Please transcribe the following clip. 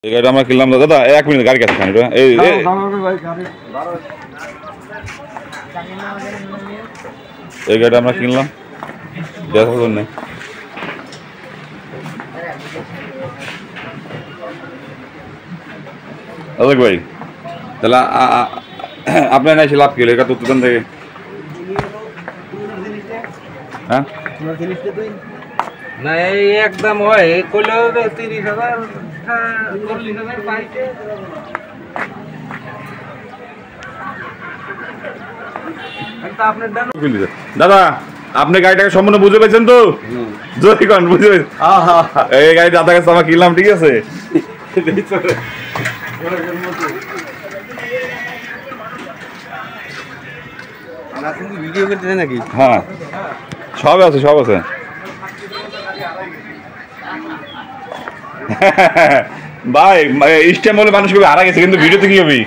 এই গাড়িটা আমরা কিনলাম দাদা, 1 মিনিট গাড়ি কাছে খান। এই গাড়িটা আমরা কিনলাম দেখার জন্য। ভাই তাহলে আপনার না এসে লাভ কি হলো? এটা তো দোকান থেকে হ্যাঁ না এই একদম হয় কইলেও 30,000 40,000 পাইছে। দাদা আপনি গাড়িটাকে সম্পূর্ণ বুঝে পেয়েছেন তো? যদি কোন বুঝে পেয়েছেন এই গাড়ি দাদা কাছে আমরা কিনলাম, ঠিক আছে? ভিডিও করতে নাকি? হ্যাঁ সব আছে, সব আছে। ভাই স্টেম বলে মানুষ হারা গেছে, কিন্তু ভিডিওতে কি হবে?